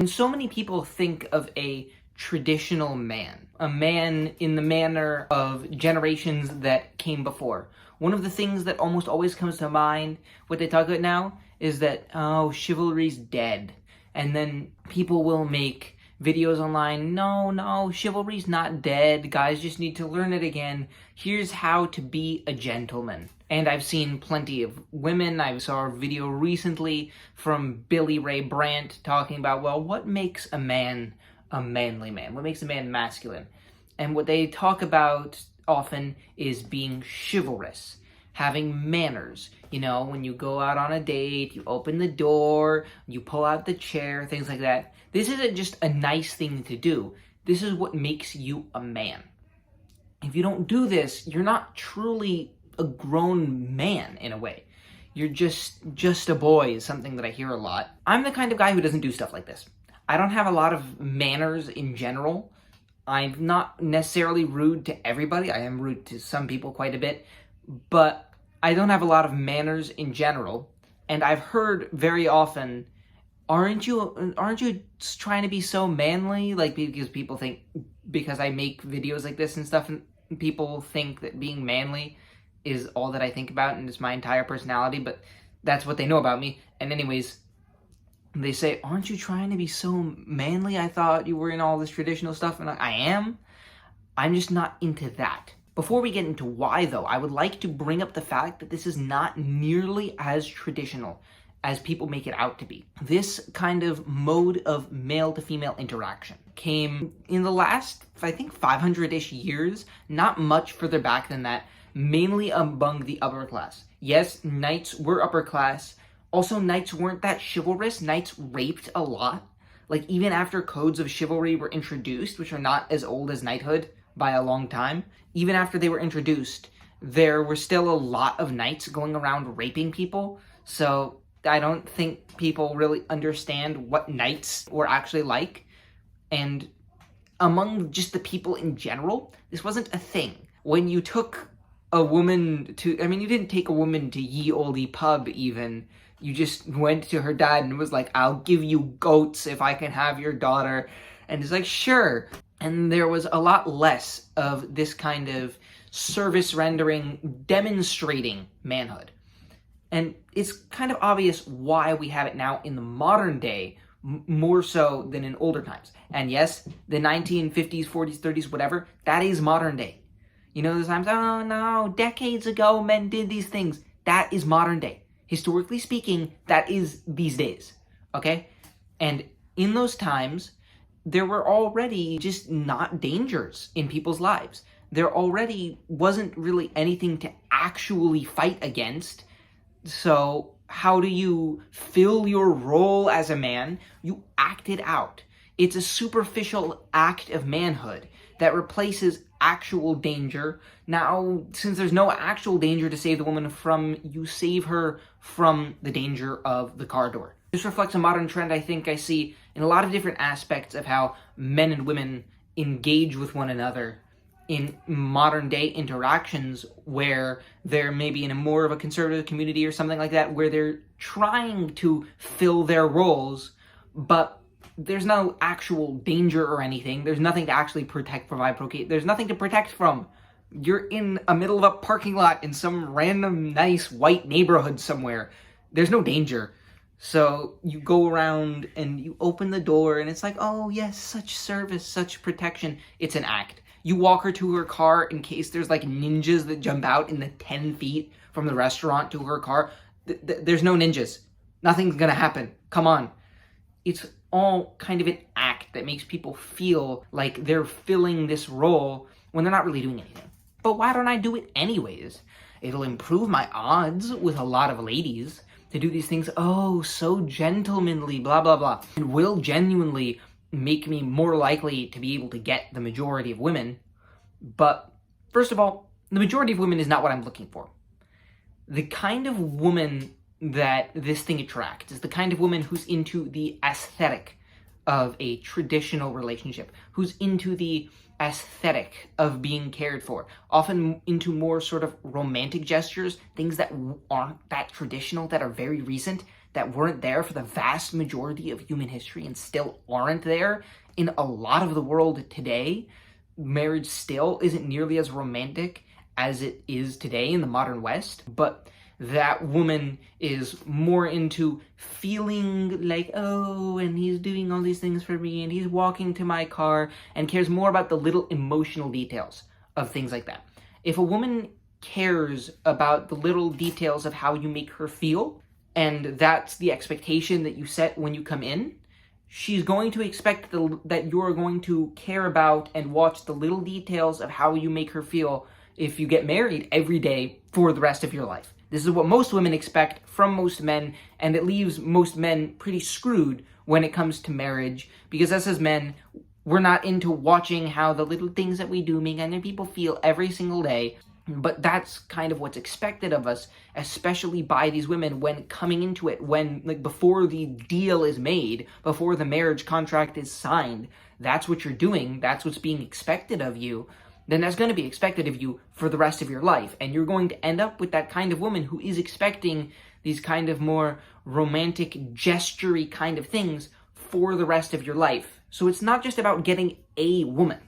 And so many people think of a traditional man, a man in the manner of generations that came before. One of the things that almost always comes to mind, what they talk about now, is that, oh, chivalry's dead. And then people will make videos online, no, chivalry's not dead, guys just need to learn it again. Here's how to be a gentleman. And I've seen plenty of women. I saw a video recently from Billy Ray Brandt talking about, well, what makes a man a manly man? What makes a man masculine? And what they talk about often is being chivalrous, having manners. You know, when you go out on a date, you open the door, you pull out the chair, things like that. This isn't just a nice thing to do. This is what makes you a man. If you don't do this, you're not truly a grown man in a way. You're just a boy is something that I hear a lot. I'm the kind of guy who doesn't do stuff like this. I don't have a lot of manners in general. I'm not necessarily rude to everybody. I am rude to some people quite a bit, but I don't have a lot of manners in general. And I've heard very often, aren't you trying to be so manly? Like, because people think, because I make videos like this and stuff, and people think that being manly is all that I think about and it's my entire personality, but that's what they know about me. And anyways, they say, aren't you trying to be so manly? I thought you were in all this traditional stuff. And I am. I'm just not into that. Before we get into why, though, I would like to bring up the fact that this is not nearly as traditional as people make it out to be. This kind of mode of male-to-female interaction came in the last, I think, 500-ish years, not much further back than that, mainly among the upper class. Yes, knights were upper class. Also, knights weren't that chivalrous. Knights raped a lot. Like, even after codes of chivalry were introduced, which are not as old as knighthood by a long time, even after they were introduced, there were still a lot of knights going around raping people. So I don't think people really understand what knights were actually like. And among just the people in general, this wasn't a thing. When you took a woman to, I mean, you didn't take a woman to ye olde pub even. You just went to her dad and was like, I'll give you goats if I can have your daughter. And he's like, sure. And there was a lot less of this kind of service rendering, demonstrating manhood. And it's kind of obvious why we have it now in the modern day, more so than in older times. And yes, the 1950s, 40s, 30s, whatever, that is modern day. You know, there's times, oh no, decades ago men did these things. That is modern day. Historically speaking, that is these days, okay? And in those times, there were already just not dangers in people's lives. There already wasn't really anything to actually fight against. So how do you fill your role as a man? You act it out. It's a superficial act of manhood that replaces actual danger. Now, since there's no actual danger to save the woman from, you save her from the danger of the car door. This reflects a modern trend I think I see in a lot of different aspects of how men and women engage with one another in modern day interactions, where they're maybe in a more of a conservative community or something like that, where they're trying to fill their roles, but there's no actual danger or anything. There's nothing to actually protect, provide, procreate. There's nothing to protect from. You're in the middle of a parking lot in some random nice white neighborhood somewhere. There's no danger. So you go around and you open the door and it's like, oh yes, such service, such protection. It's an act. You walk her to her car in case there's like ninjas that jump out in the 10 feet from the restaurant to her car. There's no ninjas. Nothing's gonna happen. Come on. It's all kind of an act that makes people feel like they're filling this role when they're not really doing anything. But why don't I do it anyways? It'll improve my odds with a lot of ladies to do these things, oh, so gentlemanly, blah, blah, blah. It will genuinely make me more likely to be able to get the majority of women. But first of all, the majority of women is not what I'm looking for. The kind of woman that this thing attracts is the kind of woman who's into the aesthetic of a traditional relationship, who's into the aesthetic of being cared for, often into more sort of romantic gestures, things that aren't that traditional, that are very recent. that weren't there for the vast majority of human history and still aren't there in a lot of the world today. Marriage still isn't nearly as romantic as it is today in the modern West, but that woman is more into feeling like, oh, and he's doing all these things for me, and he's walking to my car, and cares more about the little emotional details of things like that. If a woman cares about the little details of how you make her feel, and that's the expectation that you set when you come in, she's going to expect that you're going to care about and watch the little details of how you make her feel if you get married every day for the rest of your life. This is what most women expect from most men, and it leaves most men pretty screwed when it comes to marriage, because us as men, we're not into watching how the little things that we do make other people feel every single day. But that's kind of what's expected of us, especially by these women when coming into it, when, like, before the deal is made, before the marriage contract is signed, that's what you're doing, that's what's being expected of you. Then that's going to be expected of you for the rest of your life. And you're going to end up with that kind of woman who is expecting these kind of more romantic, gestury kind of things for the rest of your life. So it's not just about getting a woman.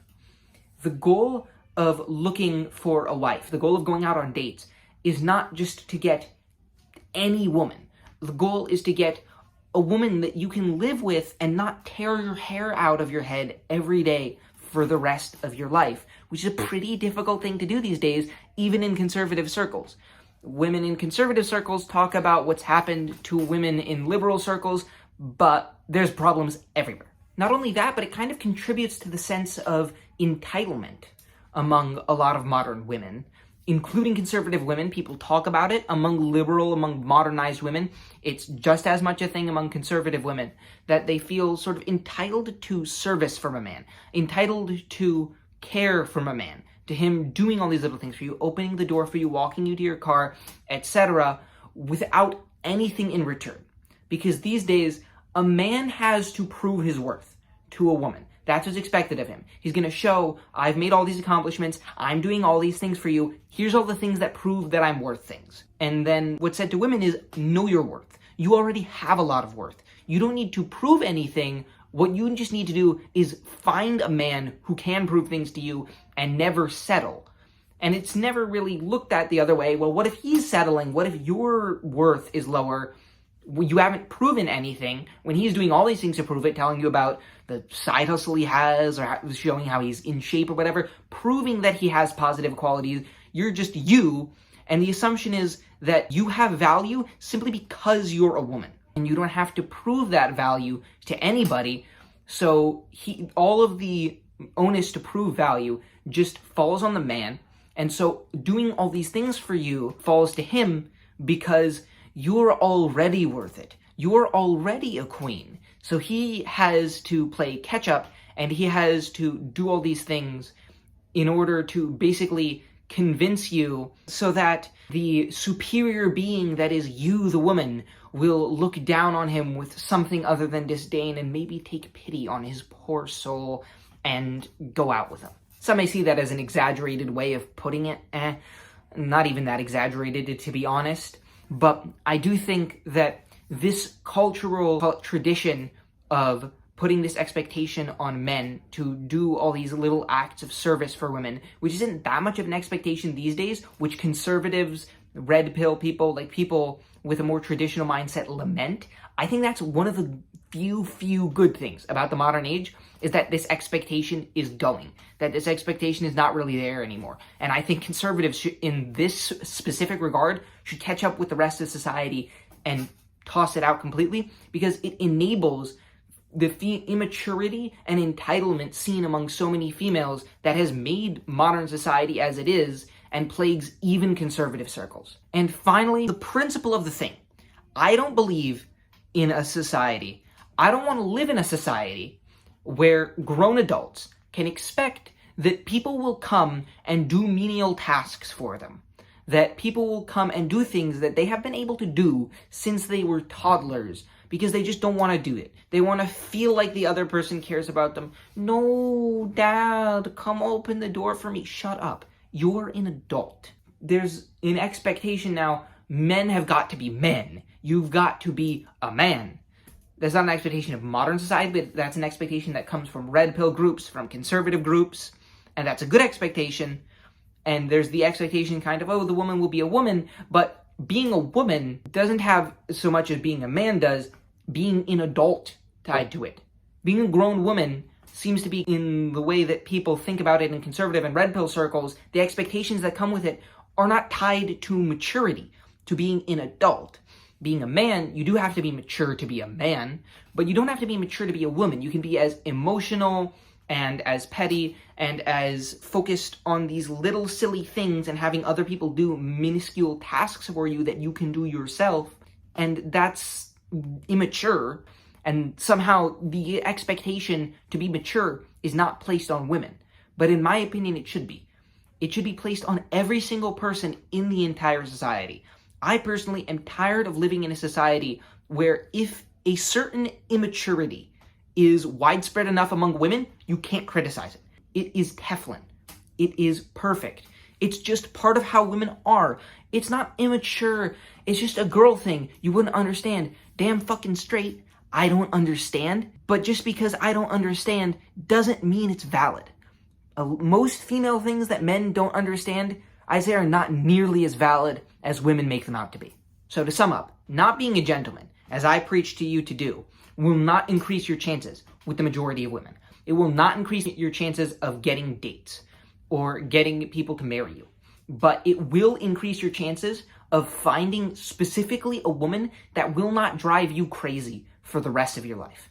The goal of looking for a wife, the goal of going out on dates, is not just to get any woman. The goal is to get a woman that you can live with and not tear your hair out of your head every day for the rest of your life, which is a pretty difficult thing to do these days, even in conservative circles. Women in conservative circles talk about what's happened to women in liberal circles, but there's problems everywhere. Not only that, but it kind of contributes to the sense of entitlement among a lot of modern women, including conservative women. People talk about it. Among modernized women, it's just as much a thing among conservative women, that they feel sort of entitled to service from a man, entitled to care from a man, to him doing all these little things for you, opening the door for you, walking you to your car, etc., without anything in return. Because these days, a man has to prove his worth to a woman. That's what's expected of him. He's going to show, I've made all these accomplishments, I'm doing all these things for you, here's all the things that prove that I'm worth things. And then what's said to women is, know your worth. You already have a lot of worth. You don't need to prove anything. What you just need to do is find a man who can prove things to you and never settle. And it's never really looked at the other way. Well, what if he's settling? What if your worth is lower? You haven't proven anything when he's doing all these things to prove it, telling you about the side hustle he has, or showing how he's in shape or whatever, proving that he has positive qualities. You're just you, and the assumption is that you have value simply because you're a woman, and you don't have to prove that value to anybody. So all of the onus to prove value just falls on the man, and so doing all these things for you falls to him because you're already worth it. You're already a queen. So he has to play catch up, and he has to do all these things in order to basically convince you so that the superior being that is you, the woman, will look down on him with something other than disdain and maybe take pity on his poor soul and go out with him. Some may see that as an exaggerated way of putting it. Not even that exaggerated, to be honest. But I do think that this cultural tradition of putting this expectation on men to do all these little acts of service for women, which isn't that much of an expectation these days, which conservatives, red pill people, like people with a more traditional mindset lament, I think that's one of the few good things about the modern age, is that this expectation is going, that this expectation is not really there anymore. And I think conservatives should, in this specific regard, should catch up with the rest of society and toss it out completely, because it enables the immaturity and entitlement seen among so many females that has made modern society as it is and plagues even conservative circles. And finally, the principle of the thing. I don't believe in a society. I don't want to live in a society where grown adults can expect that people will come and do menial tasks for them. That people will come and do things that they have been able to do since they were toddlers because they just don't want to do it. They want to feel like the other person cares about them. No, Dad, come open the door for me. Shut up. You're an adult. There's an expectation now Men have got to be men. You've got to be a man. That's not an expectation of modern society, but that's an expectation that comes from red pill groups, from conservative groups, and that's a good expectation. And there's the expectation kind of, oh, the woman will be a woman, but being a woman doesn't have so much as being a man does, being an adult tied to it. Being a grown woman seems to be, in the way that people think about it in conservative and red pill circles, the expectations that come with it are not tied to maturity, to being an adult. Being a man, you do have to be mature to be a man, but you don't have to be mature to be a woman. You can be as emotional and as petty and as focused on these little silly things and having other people do minuscule tasks for you that you can do yourself, and that's immature. And somehow the expectation to be mature is not placed on women. But in my opinion, it should be. It should be placed on every single person in the entire society. I personally am tired of living in a society where if a certain immaturity is widespread enough among women, you can't criticize it. It is Teflon. It is perfect. It's just part of how women are. It's not immature. It's just a girl thing. You wouldn't understand. Damn fucking straight. I don't understand. But just because I don't understand doesn't mean it's valid. Most female things that men don't understand, I say, are not nearly as valid as women make them out to be. So to sum up, not being a gentleman, as I preach to you to do, will not increase your chances with the majority of women. It will not increase your chances of getting dates or getting people to marry you. But it will increase your chances of finding specifically a woman that will not drive you crazy for the rest of your life.